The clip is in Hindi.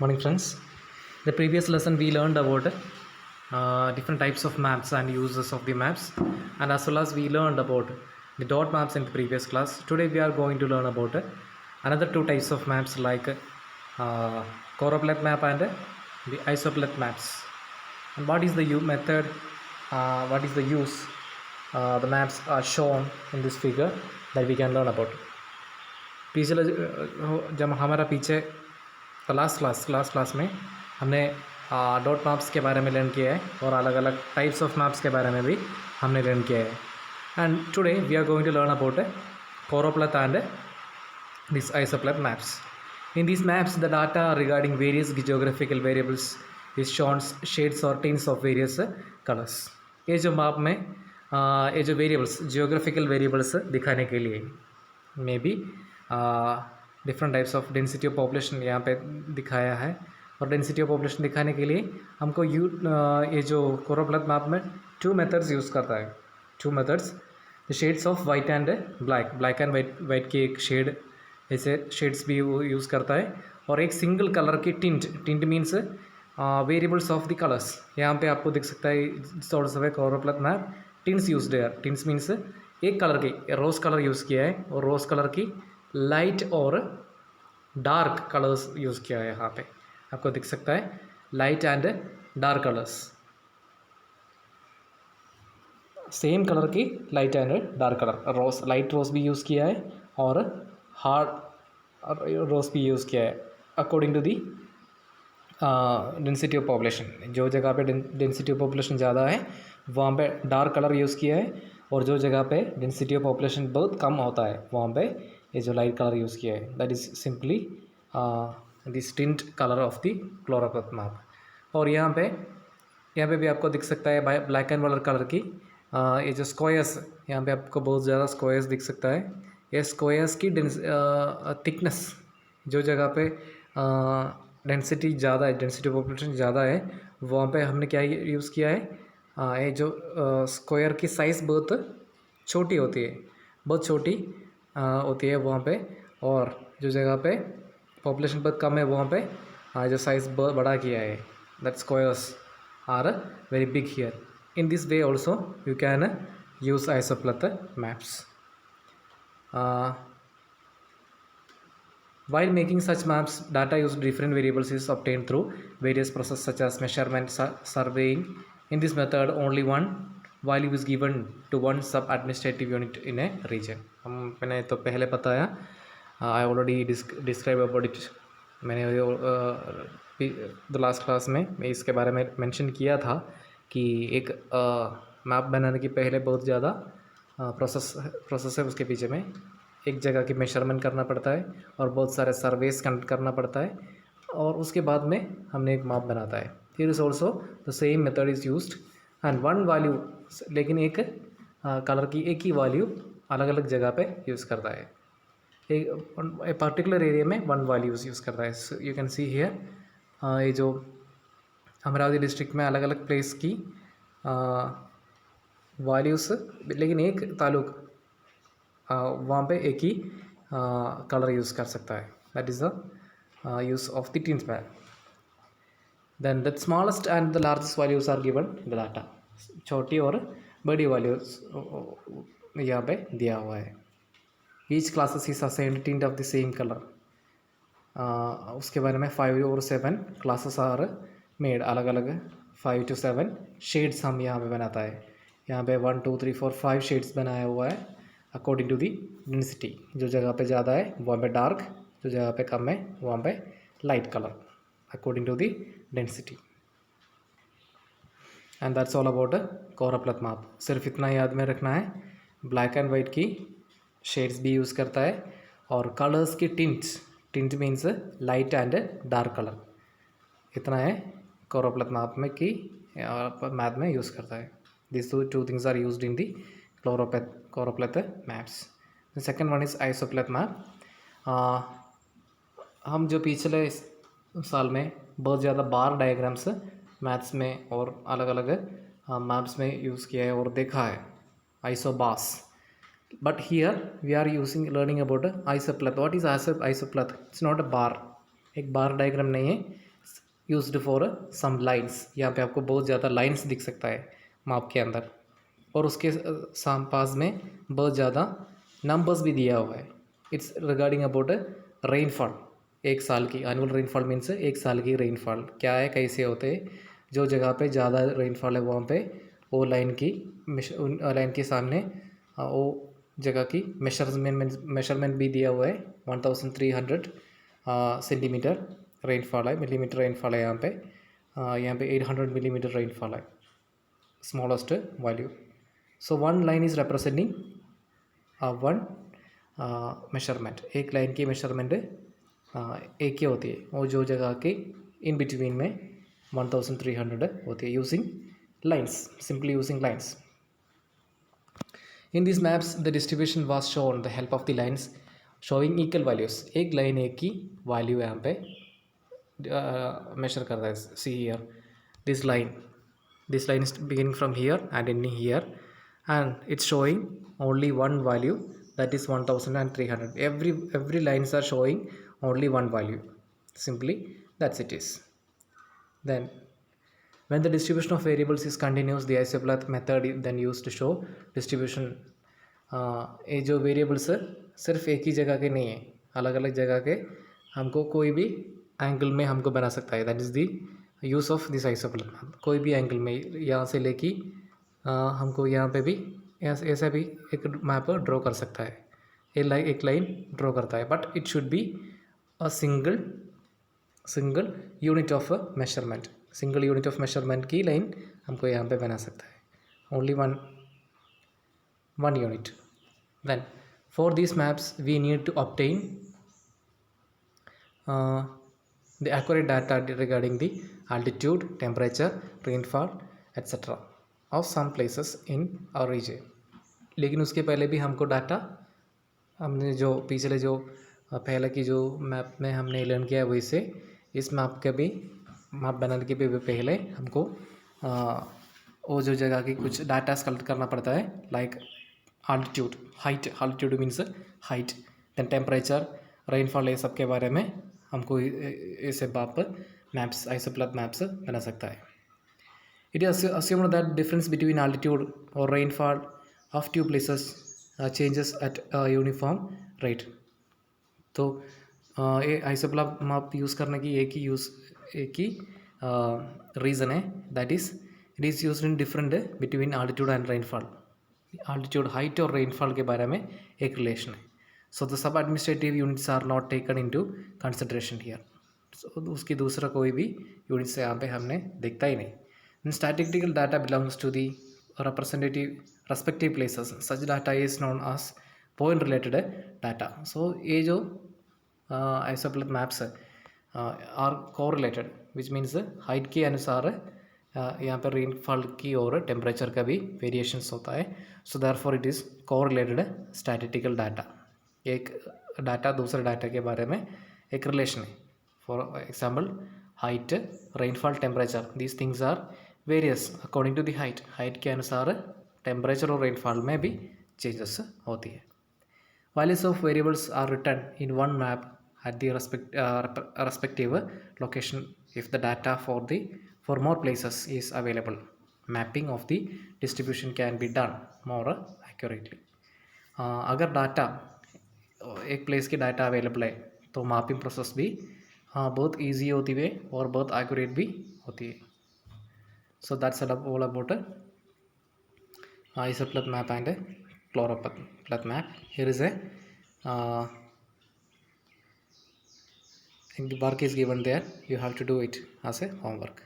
Morning, friends. The previous lesson we learned about different types of maps and uses of the maps, and as well as we learned about the dot maps in the previous class. Today we are going to learn about another two types of maps like choropleth map and the isopleth maps. And what is the method? What is the use? The maps are shown in this figure that we can learn about. पिछले जब हमारा पीछे लास्ट क्लास में हमने डॉट मैप्स के बारे में लर्न किया है और अलग अलग टाइप्स ऑफ मैप्स के बारे में भी हमने लर्न किया है and today we are going to learn about choropleth and this isopleth maps. In these maps, the data regarding various geographical variables is shown shades or tints of various colors. ये जो मैप में ये जो वेरिएबल्स जियोग्राफिकल वेरिएबल्स दिखाने के लिए may be different types of density of population यहाँ पे दिखाया है और डेंसिटी ऑफ पॉपुलेशन दिखाने के लिए हमको ये जो choropleth मैप में टू मेथड्स यूज़ करता है. Two methods, the shades of white and black and white की एक शेड, ऐसे शेड्स भी वो यूज़ करता है और एक सिंगल कलर की tint means variables of the colours. यहाँ पे आपको दिख सकता है source of choropleth map. Tints used है. टिंट्स मीन्स एक कलर की रोज़ कलर यूज़ किया है और रोज़ कलर की लाइट और डार्क कलर्स यूज़ किया है. यहाँ पे आपको दिख सकता है light and dark colours, same colour की light and dark colour. Rose light rose भी यूज़ किया है और हार्ड रोज भी यूज़ किया है according to the density of population. जो जगह पे डेंसिटी ऑफ पॉपुलेशन ज़्यादा है वहाँ पे डार्क कलर यूज़ किया है और जो जगह पे डेंसिटी ऑफ पॉपुलेशन बहुत कम होता है वहाँ पे ये जो लाइट कलर यूज़ किया है. That is simply this tint colour of the choropleth map. और यहाँ पे भी आपको दिख सकता है ब्लैक एंड वाइट कलर की ये जो स्क्वायर्स, यहाँ पे आपको बहुत ज़्यादा स्क्वायर्स दिख सकता है. ये स्क्वायर्स की थिकनेस, जो जगह पे डेंसिटी ज़्यादा है, डेंसिटी पॉपुलेशन ज़्यादा है वहाँ पे हमने क्या यूज़ किया है, ये जो स्क्वायर की साइज़ बहुत छोटी होती है, बहुत छोटी होती है वहाँ पे. और जो जगह पे पॉपुलेशन बहुत कम है वहाँ पे जो साइज़ बहुत बड़ा किया है. That squares are very big here. In this way also you can use isopleth maps. While making such maps, data used different variables is obtained through various processes such as measurement, surveying. In this method, only one value is given to one sub-administrative unit in a region. मैंने तो पहले बताया, I already described about it. मैंने द लास्ट क्लास में मैं इसके बारे में मेंशन किया था कि एक मैप बनाने के पहले बहुत ज़्यादा प्रोसेस है. उसके पीछे में एक जगह की मेजरमेंट करना पड़ता है और बहुत सारे सर्वेस कंडक्ट करना पड़ता है और उसके बाद में हमने एक मैप बनाता है. Here is also the same method is used and one value, लेकिन एक कलर की एक ही वैल्यू अलग अलग जगह पे यूज़ करता है. एक पर्टिकुलर एरिया में वन वैल्यूज़ यूज़ करता है. यू कैन सी हियर ये जो अमरावती डिस्ट्रिक्ट में अलग अलग प्लेस की वैल्यूज़, लेकिन एक तालुक वहाँ पे एक ही कलर यूज़ कर सकता है. That is the use of the tint map. Then the smallest and the largest values are given the data. छोटी और बड़ी वैल्यूज़ यहाँ पे दिया हुआ है. Each classes is assigned tint of the same colour. उसके बारे में 5 और 7 क्लासेस आर मेड. अलग अलग 5 to 7 शेड्स हम यहाँ पे बनाता है. यहाँ पे 1 2 3 4 5 शेड्स बनाया हुआ है अकॉर्डिंग टू दी डेंसिटी. जो जगह पे ज़्यादा है वहाँ पे डार्क, जो जगह पे कम है वहाँ पे light colour according to the density. And that's all about choropleth map. सिर्फ इतना याद में रखना है, ब्लैक एंड वाइट की शेड्स भी यूज़ करता है और कलर्स की tint means light and dark colour. इतना है choropleth मैप में की मैथ में यूज़ करता है. This two things are used in the choropleth maps. The second one is isopleth map. हम जो पिछले साल में बहुत ज़्यादा बार डायग्राम्स मैथ्स में और अलग अलग मैप्स में यूज़ किया है और देखा है, isobars. But here we are learning about isopleth. What is isopleth? It's not a bar. एक बार डायग्राम नहीं है, यूज्ड फॉर सम लाइन्स। यहाँ पे आपको बहुत ज़्यादा लाइन्स दिख सकता है माप के अंदर, और उसके पास में बहुत ज़्यादा नंबर्स भी दिया हुआ है। इट्स रिगार्डिंग अबाउट रेनफॉल, एक साल की एनुअल रेनफॉल मीन्स एक साल की रेनफॉल क्या है, कैसे होते हैं। जो जगह पे ज़्यादा रेनफॉल है वहाँ पे वो लाइन की लाइन के सामने वो जगह की मेजरमेंट भी दिया हुआ है। 1300 सेंटीमीटर रेनफॉल है, मिलीमीटर रेनफॉल है यहाँ पे 800 मिलीमीटर रेनफॉल है, smallest value. So one line is representing one measurement, एक लाइन की मेजरमेंट एक ही होती है, वो जो जगह के इन बिटवीन में 1300 होती है, using lines, simply using lines. In these maps, the distribution was shown the help of the lines showing equal values. एक लाइन एक की वैल्यू यहाँ पे मेजर कर रहा है। See here this line is beginning from here and ending here, and it's showing only one value, that is 1300. Every lines are showing only one value. Simply that's it is. Then when the distribution of variables is continuous, the isoplat method is then used to show distribution. ये जो वेरिएबल्स सिर्फ एक ही जगह के नहीं है, अलग अलग जगह के हमको कोई भी एंगल में हमको बना सकता है। That is the use of this isopleth. कोई भी एंगल में यहाँ से लेके हमको यहाँ पे भी ऐसा भी एक मैप ड्रॉ कर सकता है, एक लाइन ड्रॉ करता है, but it should be a single unit of measurement. Single unit of measurement की लाइन हमको यहाँ पे बना सकता है, only one unit. Then for these maps we need to obtain the accurate data regarding the altitude, temperature, rainfall etc. of some places in our region. लेकिन उसके पहले भी हमको डाटा, हमने जो पिछले जो पहले की जो मैप में हमने लर्न किया है वैसे इस मैप के भी मैप बनाने के भी पहले हमको वो जो जगह की कुछ डाटा कलेक्ट करना पड़ता है, like altitude, height, altitude means height, then temperature, rainfall, ये सब के बारे में हमको इसे बाप मैप्स, आइसोप्लेट मैप्स बना सकता है। It is assumed that difference between altitude or rainfall of two places changes at a uniform rate. तो ये आइसोप्लेट मैप यूज़ करने की एक ही रीज़न है, that is it is used in different between altitude and rainfall. Altitude, height और रेनफॉल के बारे में एक रिलेशन है। So the sub administrative units are not taken into consideration here. So उसकी दूसरा कोई भी यूनिट्स यहाँ पे हमने देखता ही नहीं। Statistical data belongs to the respective places, such data is known as point related data. So ये जो isopleth maps are correlated, which means height के अनुसार यहाँ पर रेनफॉल की और टेम्परेचर का भी वेरिएशंस होता है। So therefore it is correlated statistical data. एक डाटा दूसरे डाटा के बारे में एक रिलेशन है। For example height, rainfall, temperature, these things are various according to the height. Height के अनुसार टेम्परेचर और रेनफॉल में भी चेंजेस होती है। Values of variables are written in one map at the respective location if the data for more places is available. Mapping of the distribution can be done more accurately. अगर डाटा एक प्लेस की डाटा अवेलेबल है तो मैपिंग प्रोसेस भी बहुत ईजी होती है और बहुत एक्यूरेट भी होती है। So that's all about isopleth map and choropleth map. Here is the work is given there, you have to do it as a homework.